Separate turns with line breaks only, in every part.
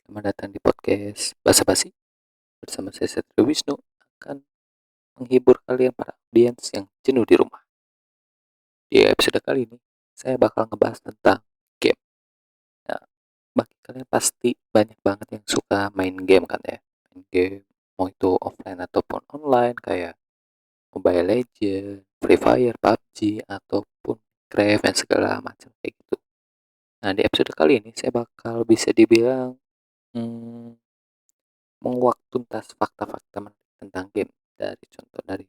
Selamat datang di podcast Basa Basi bersama saya Satrio Wisnu akan menghibur kalian para audiens yang jenuh di rumah. Di episode kali ini saya bakal ngebahas tentang game. Nah, bagi kalian pasti banyak banget yang suka main game kan ya. Main game mau itu offline ataupun online kayak Mobile Legends, Free Fire, PUBG ataupun Craft dan segala macam kayak gitu. Nah, di episode kali ini saya bakal bisa dibilang hmm, menguak tuntas fakta-fakta menarik tentang game dari contoh dari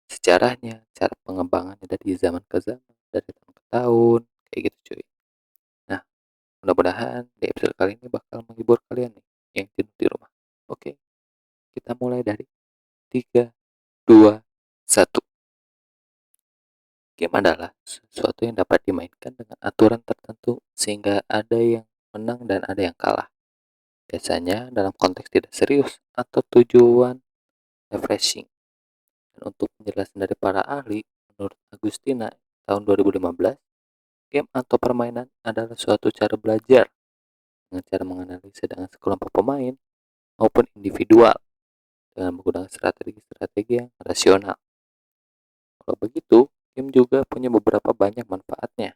sejarahnya, cara pengembangannya dari zaman ke zaman, dari tahun ke tahun, kayak gitu cuy. Nah, mudah-mudahan di episode kali ini bakal menghibur kalian nih yang tidur di rumah. Oke, kita mulai dari 3, 2, 1. Game adalah sesuatu yang dapat dimainkan dengan aturan tertentu sehingga ada yang menang dan ada yang kalah. Biasanya dalam konteks tidak serius atau tujuan refreshing. Dan untuk penjelasan dari para ahli, menurut Agustina tahun 2015, game atau permainan adalah suatu cara belajar dengan cara menganalisa dengan sekelompok pemain maupun individual dengan menggunakan strategi-strategi yang rasional. Kalau begitu, game juga punya beberapa banyak manfaatnya.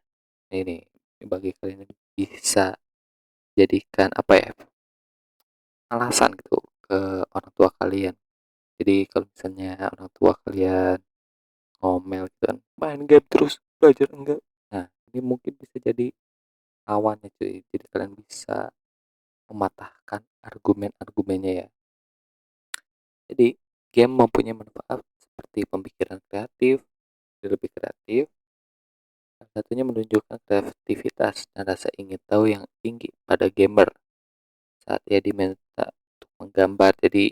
Ini bagi kalian yang bisa jadikan apa ya, alasan gitu ke orang tua kalian. Jadi kalau misalnya orang tua kalian ngomel gitu kan, main game terus belajar enggak, nah ini mungkin bisa jadi lawannya cuy, jadi kalian bisa mematahkan argumen-argumennya ya. Jadi game mempunyai manfaat seperti pemikiran kreatif, lebih kreatif. Salah satunya menunjukkan kreativitas dan rasa ingin tahu yang tinggi pada gamer saat ia diminta untuk menggambar. Jadi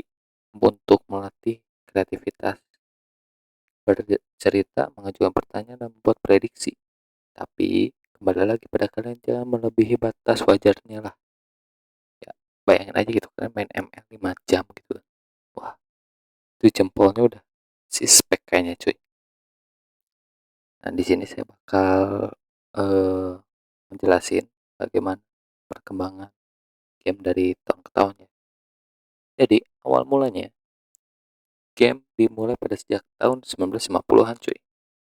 untuk melatih kreativitas, bercerita, mengajukan pertanyaan, dan membuat prediksi. Tapi kembali lagi pada kalian, jangan melebihi batas wajarnya lah. Ya, bayangin aja gitu kan main ML 5 jam gitu. Wah, itu jempolnya udah sispek kayaknya cuy. Nah, di sini saya bakal eh menjelasin bagaimana perkembangan game dari tahun ke tahun ya. Jadi, awal mulanya game dimulai pada sejak tahun 1950-an cuy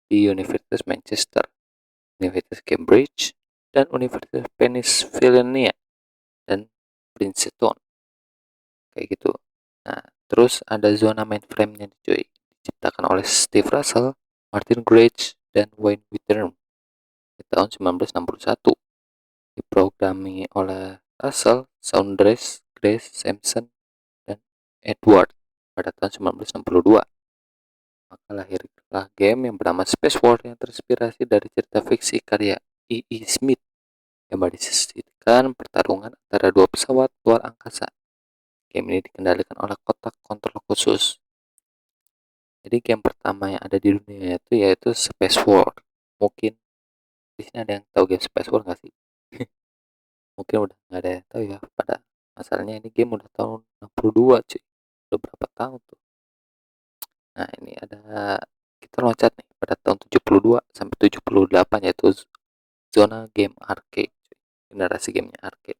di Universitas Manchester, Universitas Cambridge, dan Universitas Pennsylvania dan Princeton kayak gitu. Nah, terus ada zona mainframe-nya cuy, diciptakan oleh Steve Russell, Martin Gage, dan Wayne Witham di tahun 1961. Diprogrami oleh Russell, Saunders, Grace, Sampson, dan Edward pada tahun 1962. Maka lahirlah game yang bernama Space War yang terinspirasi dari cerita fiksi karya E.E. Smith yang berisikan pertarungan antara dua pesawat luar angkasa. Game ini dikendalikan oleh kotak kontrol khusus. Jadi game pertama yang ada di dunia itu yaitu Space War. Mungkin di sini ada yang tahu game Space War nggak sih? Mungkin udah nggak ada yang tahu ya. Pada masalahnya ini game udah tahun 62 cuy. Udah berapa tahun tuh? Nah ini ada, kita loncat nih pada tahun 72 sampai 78 yaitu zona game arcade. Generasi gamenya arcade.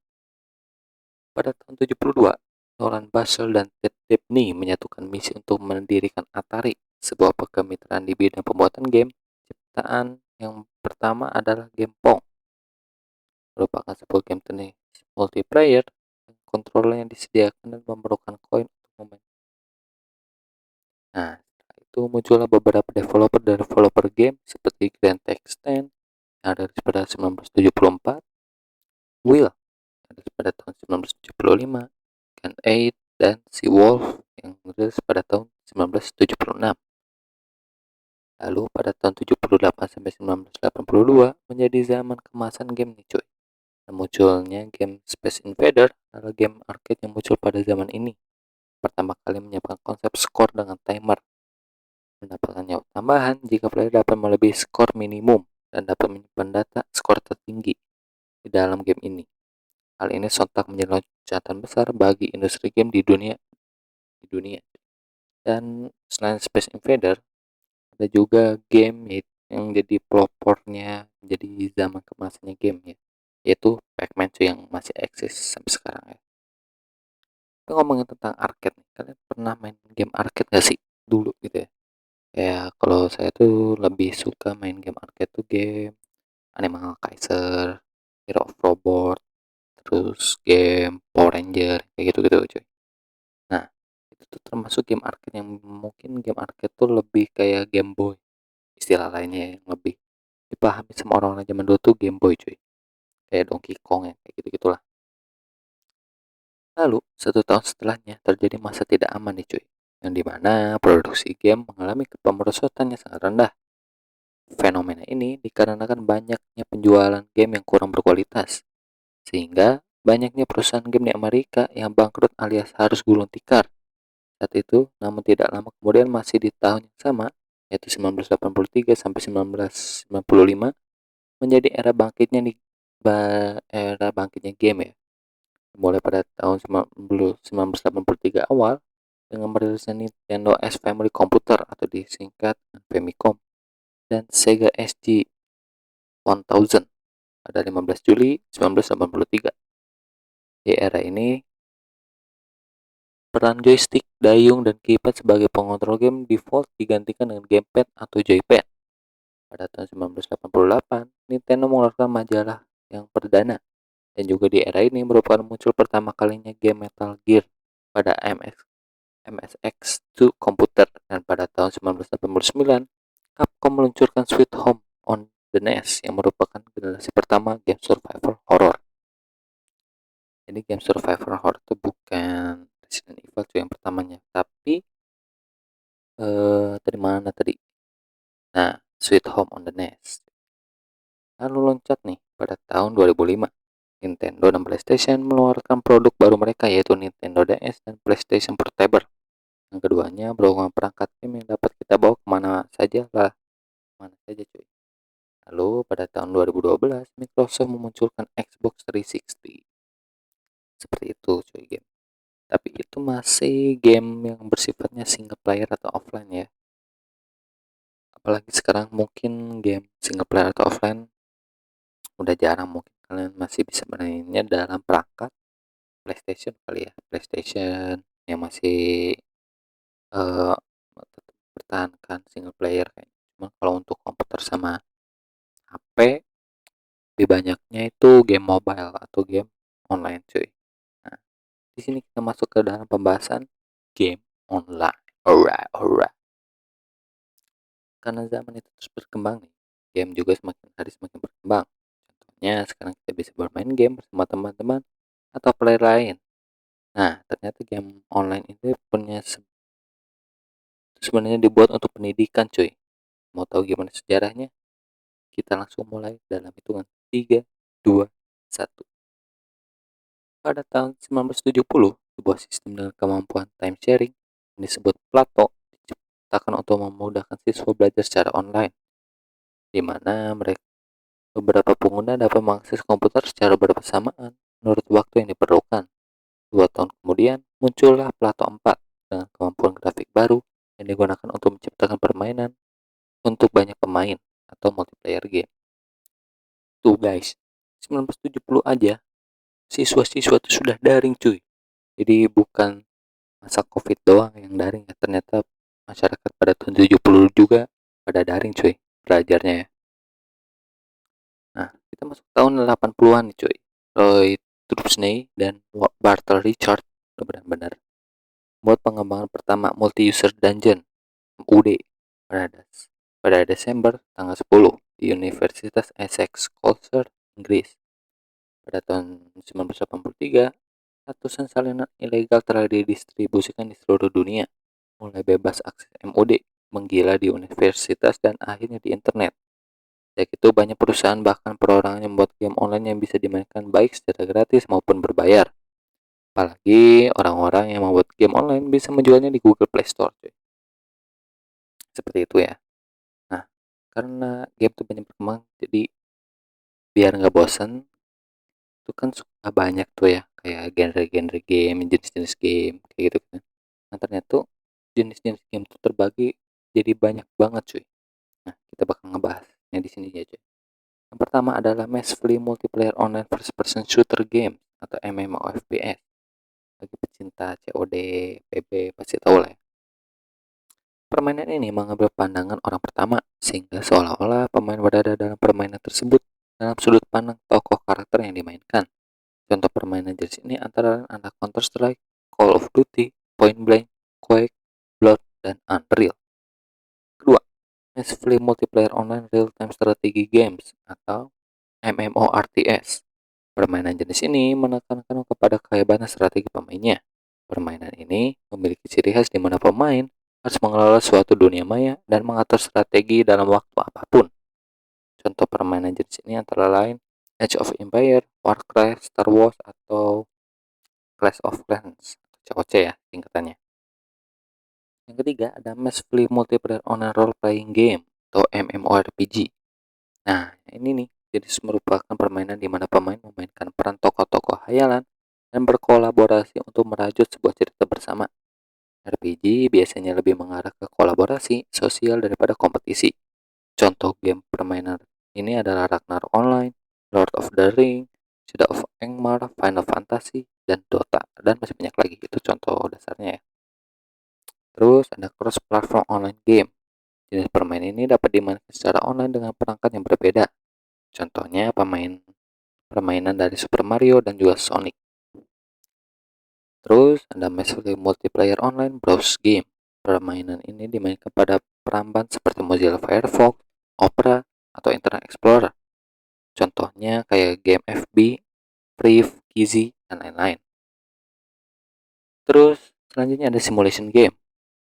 Pada tahun 72, Nolan Bushnell dan Ted Dabney menyatukan misi untuk mendirikan Atari, sebuah kemitraan di bidang pembuatan game. Ciptaan yang pertama adalah game Pong, merupakan sebuah game tenis multiplayer. Kontroller yang disediakan dan memerlukan koin untuk memainkan. Nah, setelah itu muncullah beberapa developer game seperti Grand Text 10 yang ada pada 1974, Will yang ada pada tahun 1975, Gun 8, dan Sea Wolf yang rilis pada tahun 1976. Lalu pada tahun 78 sampai 1982 menjadi zaman kemasan game nih cuy. Dan munculnya game Space Invader adalah game arcade yang muncul pada zaman ini. Pertama kali menyiapkan konsep skor dengan timer. Mendapatkan nyawa tambahan jika player dapat melebihi skor minimum dan dapat menyimpan data skor tertinggi di dalam game ini. Hal ini sontak menjadi loncatan besar bagi industri game di dunia. Dan selain Space Invader, ada juga game yang jadi pelopornya jadi zaman kemasannya game ya, yaitu Pac-Man cuy, yang masih eksis sampai sekarang ya. Tapi ngomongin tentang arcade nih, kalian pernah main game arcade gak sih dulu gitu ya? Ya kalau saya tuh lebih suka main game arcade tuh game Animal Kaiser, Hero of Robot, terus game Power Ranger kayak gitu-gitu cuy. Nah, itu tuh termasuk game arcade yang mungkin game arcade tuh lebih kayak Game Boy, istilah lainnya yang lebih dipahami sama orang-orang zaman dulu tuh Game Boy cuy. Kayak Donkey Kong ya, kayak gitu-gitulah. Lalu, 1 tahun setelahnya terjadi masa tidak aman nih cuy, yang dimana produksi game mengalami kepemerosotan yang sangat rendah. Fenomena ini dikarenakan banyaknya penjualan game yang kurang berkualitas, sehingga banyaknya perusahaan game di Amerika yang bangkrut alias harus gulung tikar saat itu. Namun tidak lama kemudian, masih di tahun yang sama, yaitu 1983 sampai 1995, menjadi era bangkitnya game ya. Mulai pada tahun 1983 awal dengan merilisnya Nintendo S Family Computer atau disingkat Famicom dan Sega SG 1000 pada 15 Juli 1983. Di era ini, peran joystick, dayung, dan keypad sebagai pengontrol game default digantikan dengan gamepad atau joypad. Pada tahun 1988, Nintendo mengeluarkan majalah yang perdana, dan juga di era ini merupakan muncul pertama kalinya game Metal Gear pada MSX2 komputer, dan pada tahun 1989, Capcom meluncurkan Sweet Home on the NES yang merupakan generasi pertama game survival horror. Jadi game survival horror itu bukan Resident Evil tuh yang pertamanya, tapi tadi mana tadi? Nah, Sweet Home on the NES. Lalu loncat nih pada tahun 2005. Nintendo dan PlayStation mengeluarkan produk baru mereka, yaitu Nintendo DS dan PlayStation Portable. Yang keduanya merupakan perangkat game yang dapat kita bawa kemana saja lah, mana saja cuy. Lalu pada tahun 2012, Microsoft memunculkan Xbox 360. Seperti itu cuy game. Tapi itu masih game yang bersifatnya single player atau offline ya. Apalagi sekarang mungkin game single player atau offline udah jarang, mungkin kalian masih bisa mainnya dalam perangkat PlayStation kali ya. PlayStation yang masih uh, pertahankan single player kayak. Cuma kalau untuk komputer sama HP, lebih banyaknya itu game mobile atau game online cuy. Nah, di sini kita masuk ke dalam pembahasan game online. Alright, alright. Karena zaman itu terus berkembang nih, game juga semakin hari semakin berkembang. Contohnya sekarang kita bisa bermain game bersama teman-teman atau player lain. Nah, ternyata game online itu sebenarnya dibuat untuk pendidikan cuy. Mau tahu gimana sejarahnya? Kita langsung mulai dalam hitungan 3, 2, 1. Pada tahun 1970, sebuah sistem dengan kemampuan time sharing yang disebut Plato diciptakan untuk memudahkan siswa belajar secara online, di mana beberapa pengguna dapat mengakses komputer secara bersamaan menurut waktu yang diperlukan. 2 tahun kemudian, muncullah Plato 4 dengan kemampuan grafik baru yang digunakan untuk menciptakan permainan untuk banyak pemain atau multiplayer game. Tuh guys, 1970 aja siswa-siswa itu sudah daring cuy. Jadi bukan masa covid doang yang daring ya, ternyata masyarakat pada tahun 70 juga pada daring cuy belajarnya ya. Nah, kita masuk tahun 80-an nih cuy. Roy Trubsney dan Bartel Richard benar-benar buat pengembangan pertama multi-user dungeon MUD pada Desember tanggal 10 di Universitas Essex, Colchester, Inggris. Pada tahun 1983, ratusan salinan ilegal telah didistribusikan di seluruh dunia, mulai bebas akses MUD, menggila di universitas, dan akhirnya di internet. Sejak itu banyak perusahaan bahkan perorangan yang membuat game online yang bisa dimainkan baik secara gratis maupun berbayar. Apalagi orang-orang yang membuat game online bisa menjualnya di Google Play Store. Seperti itu ya. Nah, karena game itu banyak berkembang, jadi biar nggak bosan, itu kan suka banyak tuh ya, kayak genre-genre game, jenis-jenis game, kayak gitu kan. Nah, ternyata tuh jenis-jenis game itu terbagi jadi banyak banget cuy. Nah, kita bakal ngebahasnya di sini aja. Yang pertama adalah Massively Multiplayer Online First Person Shooter Game atau MMORPG. Bagi pecinta COD, PB pasti tahu lah ya. Permainan ini mengambil pandangan orang pertama, sehingga seolah-olah pemain berada dalam permainan tersebut dalam sudut pandang tokoh karakter yang dimainkan. Contoh permainan jenis ini antara lain adalah Counter-Strike, Call of Duty, Point Blank, Quake, Blood, dan Unreal. Kedua, Massively Multiplayer Online Real-Time Strategy Games atau MMORTS. Permainan jenis ini menekankan kepada kehebatan strategi pemainnya. Permainan ini memiliki ciri khas di mana pemain harus mengelola suatu dunia maya dan mengatur strategi dalam waktu apapun. Contoh permainan jenis ini antara lain Age of Empires, Warcraft, Star Wars, atau Clash of Clans, COC ya singkatannya. Yang ketiga ada Massively Multiplayer Online Role Playing Game atau MMORPG. Nah, ini nih jadi merupakan permainan di mana pemain memainkan peran tokoh-tokoh hayalan dan berkolaborasi untuk merajut sebuah cerita bersama. RPG biasanya lebih mengarah ke kolaborasi sosial daripada kompetisi. Contoh game permainan ini adalah Ragnarok Online, Lord of the Ring, Shadow of Angmar, Final Fantasy, dan Dota. Dan masih banyak lagi, itu contoh dasarnya ya. Terus ada cross platform online game. Jenis permainan ini dapat dimainkan secara online dengan perangkat yang berbeda. Contohnya permainan dari Super Mario dan juga Sonic. Terus ada Massively Multiplayer Online Browse Game. Permainan ini dimainkan pada peramban seperti Mozilla Firefox, Opera, atau Internet Explorer. Contohnya kayak game FB, Priv, Kizzy, dan lain-lain. Terus selanjutnya ada simulation game.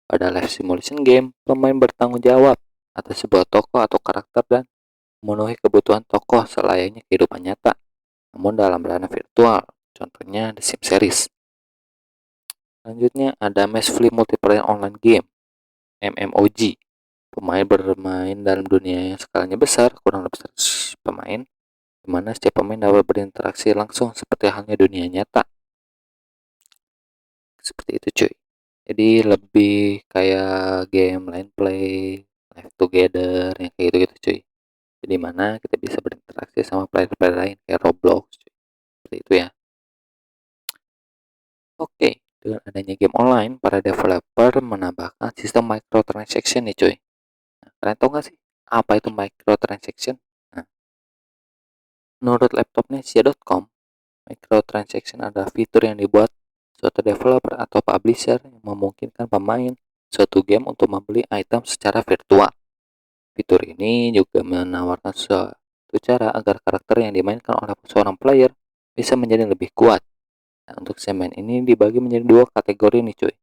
Pada live simulation game, pemain bertanggung jawab atas sebuah tokoh atau karakter dan memenuhi kebutuhan tokoh selayaknya kehidupan nyata, namun dalam ranah virtual. Contohnya The Sims Series. Selanjutnya ada Massively Multiplayer Online Game, MMOG. Pemain bermain dalam dunia yang skalanya besar, kurang lebih 100 pemain, di mana setiap pemain dapat berinteraksi langsung seperti halnya dunia nyata. Seperti itu cuy. Jadi lebih kayak game line play, live together, yang kayak gitu-gitu cuy. Jadi mana kita bisa berinteraksi sama player-player lain kayak Roblox cuy. Seperti itu ya. Oke, dengan adanya game online, para developer menambahkan sistem microtransaction nih cuy. Nah, kalian tahu nggak sih apa itu microtransaction? Nah, menurut laptopnya Cia.com, microtransaction adalah fitur yang dibuat suatu developer atau publisher yang memungkinkan pemain suatu game untuk membeli item secara virtual. Fitur ini juga menawarkan suatu cara agar karakter yang dimainkan oleh seorang player bisa menjadi lebih kuat. Nah, untuk segmen ini dibagi menjadi dua kategori nih cuy,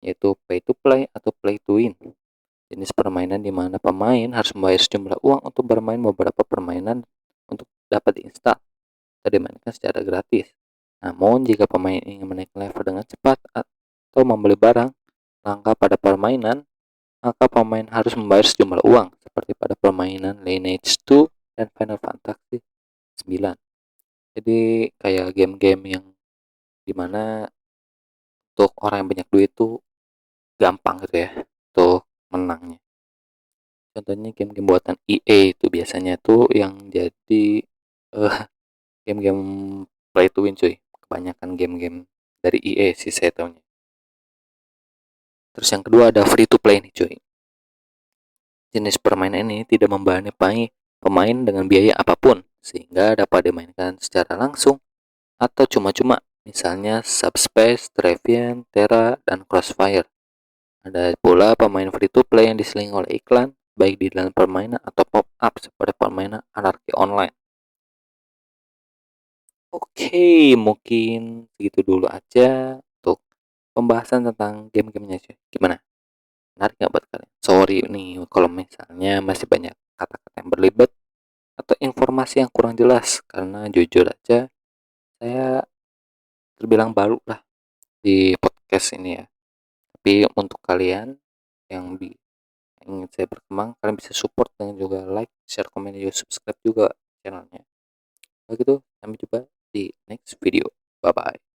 yaitu pay to play atau play to win. Jenis permainan di mana pemain harus membayar sejumlah uang untuk bermain beberapa permainan untuk dapat diinstal atau dimainkan secara gratis. Namun, jika pemain ingin menaikkan level dengan cepat atau membeli barang langka pada permainan, maka pemain harus membayar sejumlah uang, seperti pada permainan Lineage 2 dan Final Fantasy 9. Jadi, kayak game-game yang dimana untuk orang yang banyak duit tuh gampang gitu ya untuk menangnya. Contohnya game-game buatan EA itu biasanya tuh yang jadi game-game play to win cuy. Kebanyakan game-game dari EA sih saya tahunya. Terus yang kedua ada free to play nih cuy. Jenis permainan ini tidak membebani pemain dengan biaya apapun, sehingga dapat dimainkan secara langsung atau cuma-cuma, misalnya Subspace, Travian, Terra, dan Crossfire. Ada pula pemain free to play yang diselingi oleh iklan, baik di dalam permainan atau pop-up seperti permainan anarki online. Oke, mungkin segitu dulu aja untuk pembahasan tentang game-gamenya cuy. Gimana? Menarik nggak buat kalian? Sorry nih kalau misalnya masih banyak kata-kata yang berlibat atau informasi yang kurang jelas, karena jujur aja saya terbilang baru lah di podcast ini ya. Tapi untuk kalian yang ingin saya berkembang, kalian bisa support dengan juga like, share, komen, dan juga subscribe juga channelnya. Begitu, sampai jumpa di next video. Bye bye.